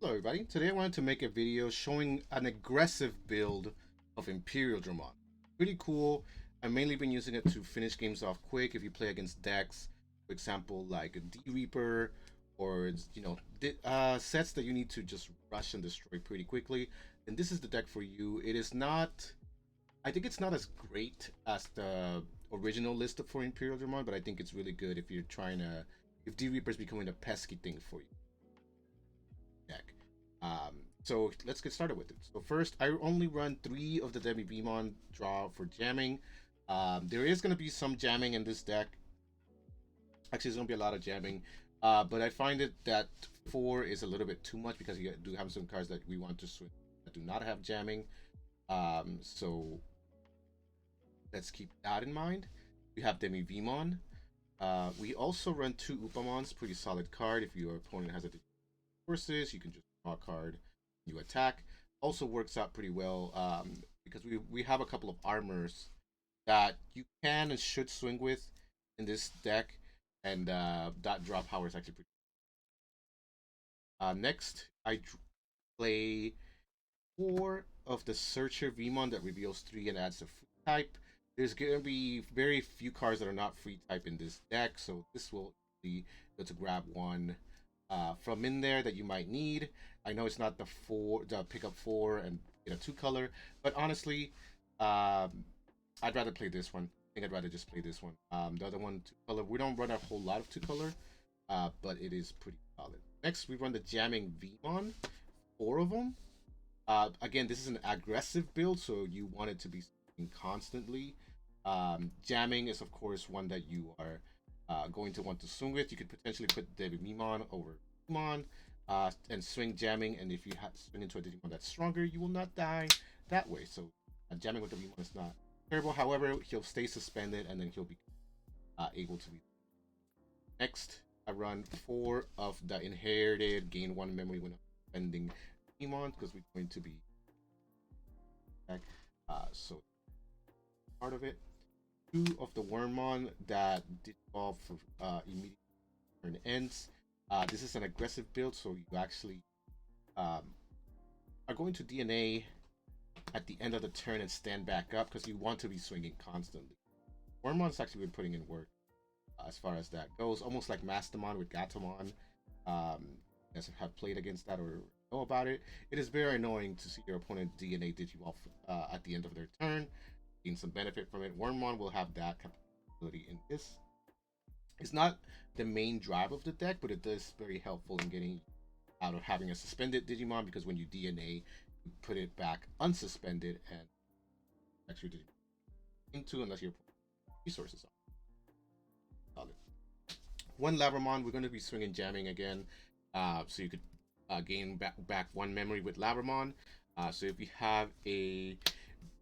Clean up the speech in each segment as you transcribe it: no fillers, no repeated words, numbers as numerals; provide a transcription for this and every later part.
Hello everybody, today I wanted to make a video showing an aggressive build of Imperialdramon. Pretty cool. I've mainly been using it to finish games off quick if you play against decks, for example like a Dreaper or sets that you need to just rush and destroy pretty quickly. And this is the deck for you. It is not, I think it's not as great as the original list for Imperialdramon, but I think it's really good if you're trying to, if Dreaper is becoming a pesky thing for you. Deck. So let's get started with it. So first, I only run 3 of the DemiVeemon draw for jamming. There is going to be some jamming in this deck. Actually, there's going to be a lot of jamming. But I find it that 4 is a little bit too much because you do have some cards that we want to swing that do not have jamming. So let's keep that in mind. We have DemiVeemon. We also run 2 Upamons, pretty solid card. If your opponent has a forces, you can just draw a card, you attack. Also works out pretty well because we have a couple of armors that you can and should swing with in this deck, and that draw power is actually pretty. Next, I play 4 of the Searcher Veemon that reveals 3 and adds a free type. There's going to be very few cards that are not free type in this deck, so this will be able to grab one from in there that you might need. I know it's not the pick up 4 and get a 2 color, but honestly, I'd rather play this one. I think I'd rather just play this one. The other one, 2 color. We don't run a whole lot of 2 color, but it is pretty solid. Next, we run the Jamming Veemon, 4 of them. Again, this is an aggressive build, so you want it to be constantly. Jamming is, of course, one that you are going to want to swing with. You could potentially put DemiVeemon over Veemon and swing jamming, and if you swing into a Digimon that's stronger, you will not die that way. So jamming with the Veemon is not terrible. However, he'll stay suspended and then he'll be able to be. Next, I run 4 of the inherited gain 1 memory when spending Veemon because we're going to be back. So part of it. 2 of the Wormmon that did evolve for immediate turn ends. This is an aggressive build, so you actually are going to DNA at the end of the turn and stand back up because you want to be swinging constantly. Wormmon's actually been putting in work as far as that goes, almost like Magnamon with Gatomon. You guys have played against that or know about it. It is very annoying to see your opponent DNA Digivolve at the end of their turn. Gain some benefit from it. Wormmon will have that capability in this. It's not the main drive of the deck, but it is very helpful in getting out of having a suspended Digimon because when you DNA, you put it back unsuspended and actually into unless your resources are solid. 1 Labramon, we're going to be swinging jamming again, so you could gain back 1 memory with Labramon. So if you have a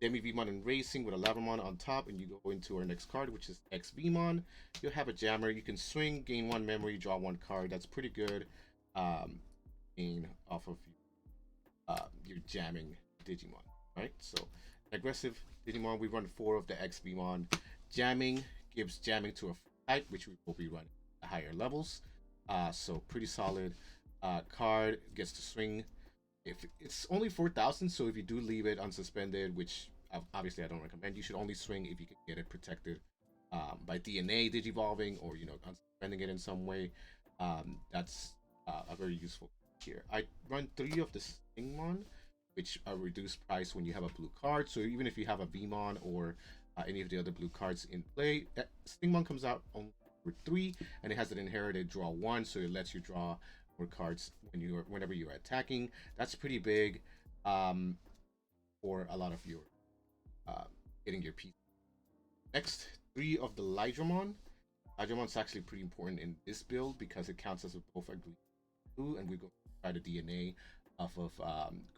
DemiVeemon in Racing with a Labramon on top, and you go into our next card, which is ExVeemon, you'll have a jammer. You can swing, gain 1 memory, draw 1 card. That's pretty good. Gain off of your jamming Digimon, right? So aggressive Digimon, we run 4 of the ExVeemon. Jamming gives jamming to a type, which we will be running at higher levels. So pretty solid card. Gets to swing. If it's only 4,000, so if you do leave it unsuspended, which obviously I don't recommend, you should only swing if you can get it protected by DNA digivolving or unsuspending it in some way. That's a very useful here. I run 3 of the Stingmon, which are reduced price when you have a blue card. So even if you have a Veemon or any of the other blue cards in play, that Stingmon comes out only for 3, and it has an inherited draw 1, so it lets you draw more cards whenever you're attacking. That's pretty big for a lot of your getting your piece. Next, 3 of the Lighdramon. Ligdramon's actually pretty important in this build because it counts as both a green and blue, and we go try the DNA off of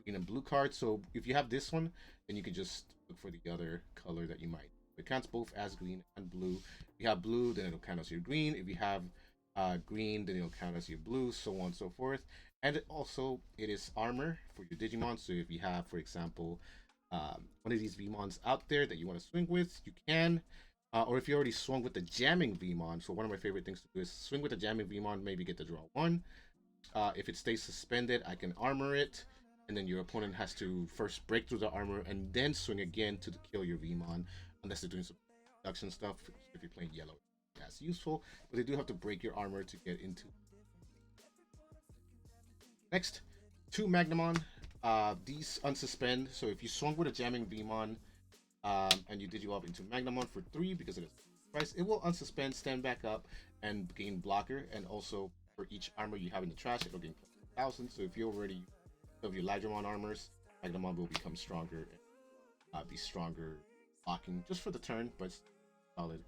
green and blue cards. So if you have this one, then you can just look for the other color that you might. It counts both as green and blue. If you have blue, then it'll count as your green. If you have green, then it'll count as your blue, so on and so forth. And it is armor for your Digimon. So if you have, for example, one of these Veemons out there that you want to swing with, you can. Or if you already swung with the Jamming Veemon, so one of my favorite things to do is swing with the Jamming Veemon, maybe get the draw 1. If it stays suspended, I can armor it, and then your opponent has to first break through the armor and then swing again to kill your Veemon, unless they're doing some production stuff. If you're playing yellow, that's useful, but they do have to break your armor to get into. Next, two Magnamon. These unsuspend. So if you swung with a jamming Veemon, and you Digivolve into Magnamon for 3 because it is price, it will unsuspend, stand back up, and gain blocker. And also for each armor you have in the trash, it'll gain 1,000. So if you already have your Lighdramon armors, Magnamon will become stronger and be stronger blocking just for the turn, but solid.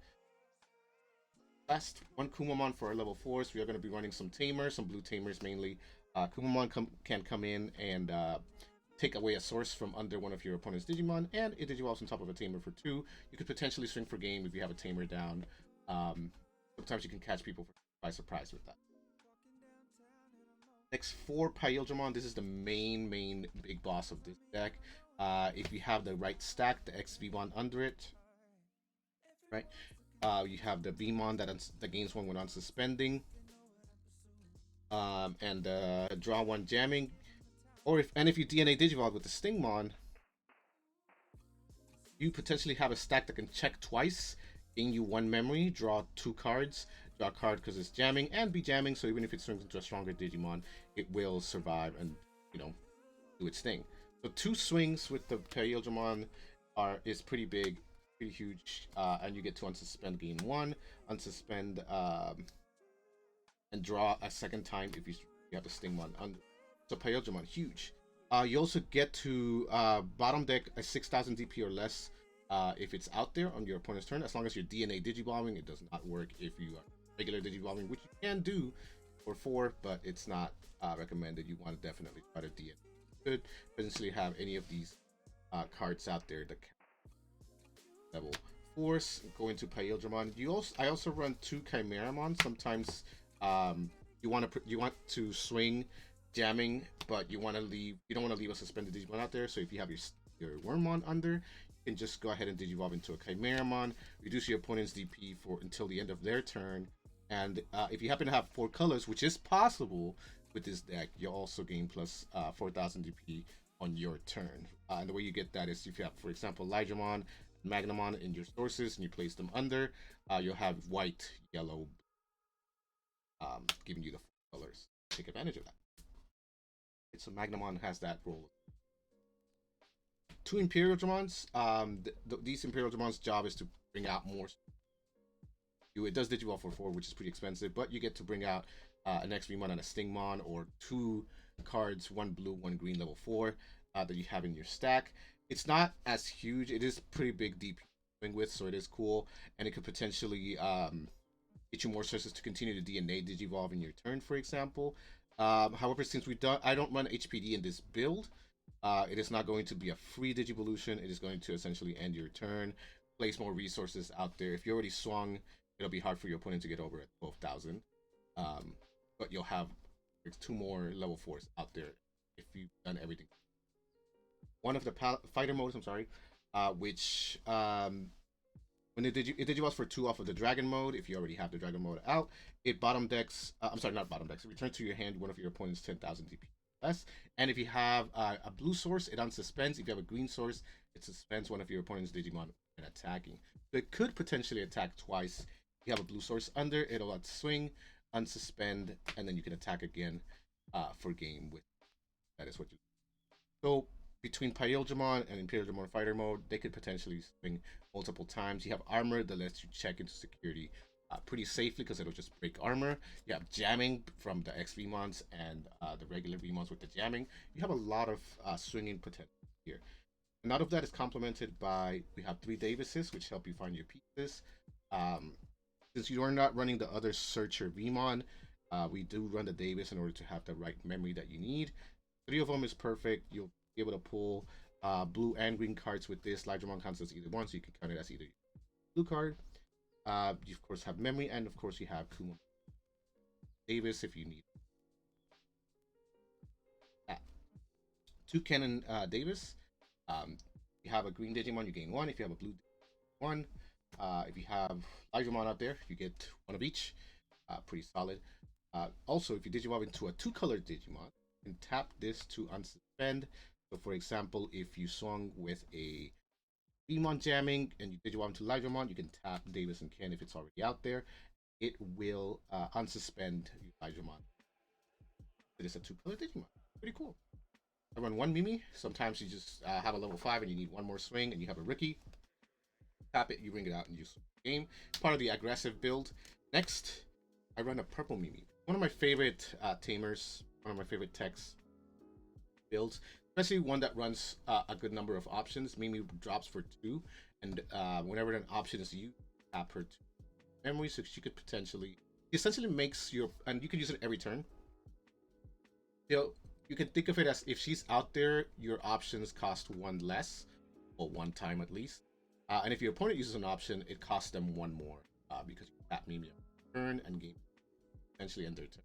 Last one Kumamon for our level 4s. We are going to be running some Tamers, some blue Tamers mainly. Kumamon can come in and take away a source from under one of your opponent's Digimon, and it Digivolves on top of a Tamer for 2. You could potentially swing for game if you have a Tamer down. Sometimes you can catch people by surprise with that. Next, for Paildramon, this is the main big boss of this deck. If you have the right stack, the ExVeemon under it, right? You have the Veemon that gains 1 when unsuspending, and draw 1 jamming. Or if you DNA Digivolve with the Stingmon, you potentially have a stack that can check twice, gain you 1 memory, draw 2 cards, draw a card because it's jamming, and be jamming. So even if it swings into a stronger Digimon, it will survive and do its thing. So 2 swings with the Paildramon is pretty big, pretty huge, and you get to unsuspend, gain 1, unsuspend, and draw a second time if you have the Stingmon under. So Paildramon, huge. You also get to bottom deck a 6,000 DP or less if it's out there on your opponent's turn, as long as you're DNA Digivolving. It does not work if you are regular Digivolving, which you can do for 4, but it's not recommended. You want to definitely try to DNA. You could potentially have any of these cards out there that level 4s go into Paildramon. I also run 2 Kimeramon. Sometimes you want to swing jamming, but you don't want to leave a suspended Digimon out there. So if you have your Wormmon under, you can just go ahead and Digivolve into a Kimeramon, reduce your opponent's DP until the end of their turn. And if you happen to have 4 colors, which is possible with this deck, you'll also gain plus 4,000 DP on your turn. And the way you get that is if you have, for example, Lighdramon, Magnamon in your sources and you place them under, you'll have white, yellow, giving you the 4 colors. Take advantage of that. So Magnamon has that role. 2 Imperialdramons. These Imperialdramons' job is to bring out more. It does Digivolve for 4, which is pretty expensive, but you get to bring out an ExVeemon and a Stingmon, or 2 cards, 1 blue, 1 green, level 4 that you have in your stack. It's not as huge. It is pretty big DP to swing with, so it is cool, and it could potentially get you more sources to continue to DNA Digivolve in your turn, for example. However, since I don't run HPD in this build, it is not going to be a free Digivolution. It is going to essentially end your turn, place more resources out there. If you already swung, it'll be hard for your opponent to get over at 12,000. But you'll have 2 more level 4s out there if you've done everything. One of the fighter modes, which when it Digivolves for 2 off of the Dragon mode, if you already have the Dragon mode out, it bottom decks, not bottom decks, it returns to your hand one of your opponent's 10,000 DP less. And if you have a blue source, it unsuspends. If you have a green source, it suspends one of your opponent's Digimon when attacking. So it could potentially attack twice. If you have a blue source under, it'll swing, unsuspend, and then you can attack again for game with. That is what you do. So between Paildramon and Imperialdramon fighter mode, they could potentially swing multiple times. You have armor that lets you check into security pretty safely because it'll just break armor. You have jamming from the ExVeemons and the regular Veemons with the jamming. You have a lot of swinging potential here. And out of that is complemented by, we have 3 Davises, which help you find your pieces. Since you are not running the other Searcher Veemon, we do run the Davis in order to have the right memory that you need. 3 of them is perfect. You'll be able to pull blue and green cards with this. Lighdramon counts as either one, so you can count it as either blue card. You of course have memory, and of course you have Kumamon Davis if you need. 2 Cannon Davis. You have a green Digimon, you gain 1. If you have a blue Digimon, 1. If you have Lighdramon out there, you get 1 of each. Pretty solid. Also, if you Digimon into a two-color Digimon, you can tap this to unsuspend. So, for example, if you swung with a Veemon jamming and you Digimon to Lighdramon, you can tap Davis and Ken if it's already out there. It will unsuspend your Lighdramon. It is a two-color Digimon. Pretty cool. I run one Mimi. Sometimes you just have a level 5 and you need one more swing and you have a Ricky. Tap it, you bring it out, and you swing the game. Part of the aggressive build. Next, I run a purple Mimi. One of my favorite Tamers, one of my favorite techs builds, especially one that runs a good number of options. Mimi drops for 2, and whenever an option is used, tap her 2 memory, so she could potentially, essentially makes your, and you can use it every turn. You can think of it as if she's out there, your options cost 1 less, or 1 time at least. And if your opponent uses an option, it costs them 1 more because you tap Mimi on turn and game essentially end their turn.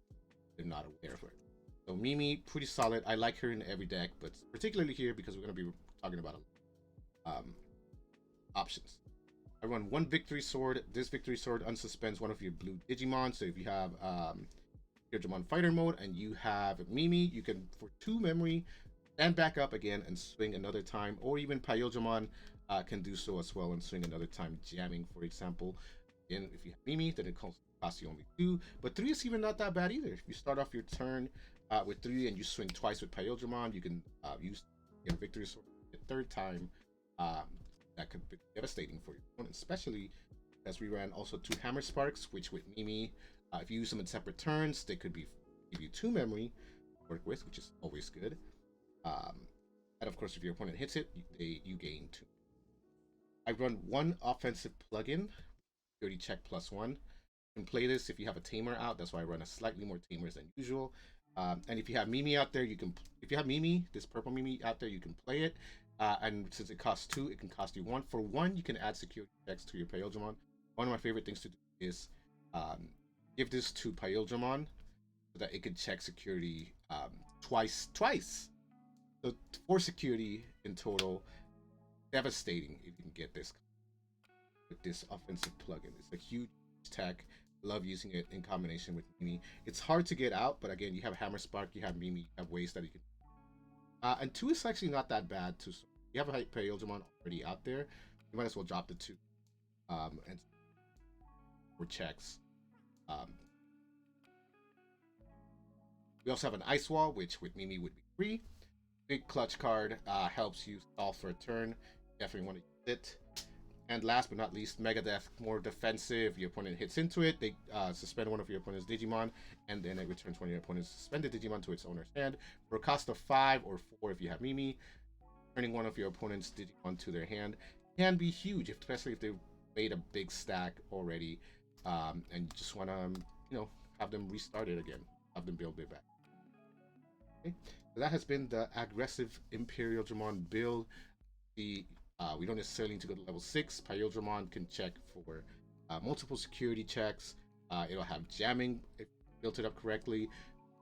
They're not aware of her. So Mimi, pretty solid. I like her in every deck, but particularly here because we're going to be talking about options. I run one Victory Sword. This Victory Sword unsuspends one of your blue Digimon. So if you have Imperialdramon Fighter Mode and you have Mimi, you can, for 2 memory, stand back up again and swing another time. Or even Paildramon can do so as well and swing another time, jamming, for example. Again, if you have Mimi, then it costs you only 2. But 3 is even not that bad either. If you start off your turn with 3 and you swing twice with Paildramon, you can use your Victory Sword a 3rd time. That could be devastating for your opponent, especially as we ran also 2 Hammer Sparks, which with Mimi, if you use them in separate turns, they could give you 2 memory to work with, which is always good. And of course, if your opponent hits it, you gain 2. I run one offensive plugin, security check +1. You can play this if you have a Tamer out. That's why I run a slightly more Tamers than usual. And if you have Mimi out there, if you have Mimi, this purple Mimi out there, you can play it. And since it costs 2, it can cost you 1. For 1, you can add security checks to your Paildramon. One of my favorite things to do is give this to Paildramon so that it can check security twice. So 4 security in total. Devastating if you can get this with this offensive plugin. It's a huge tech. Love using it in combination with Mimi. It's hard to get out, but again, you have Hammer Spark, you have Mimi, you have ways that you can. And 2 is actually not that bad too. So you have a Paildramon already out there, you might as well drop the 2 and for checks. We also have an Ice Wall, which with Mimi would be 3. Big clutch card, helps you stall for a turn. Definitely want to use it. And last but not least, Mega Death, more defensive. Your opponent hits into it, they suspend one of your opponent's Digimon, and then it returns one of your opponent's suspended Digimon to its owner's hand. For a cost of 5 or 4 if you have Mimi, turning one of your opponent's Digimon to their hand can be huge, especially if they've made a big stack already, and you just want to, have them restart it again, have them build it back. Okay. So that has been the aggressive Imperialdramon build. We don't necessarily need to go to level 6. Paildramon can check for multiple security checks. It'll have jamming if you built it up correctly.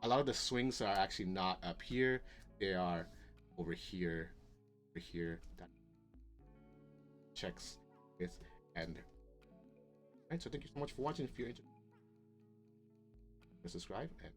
A lot of the swings are actually not up here. They are over here. That checks with and. Alright, so thank you so much for watching. If you're interested, subscribe and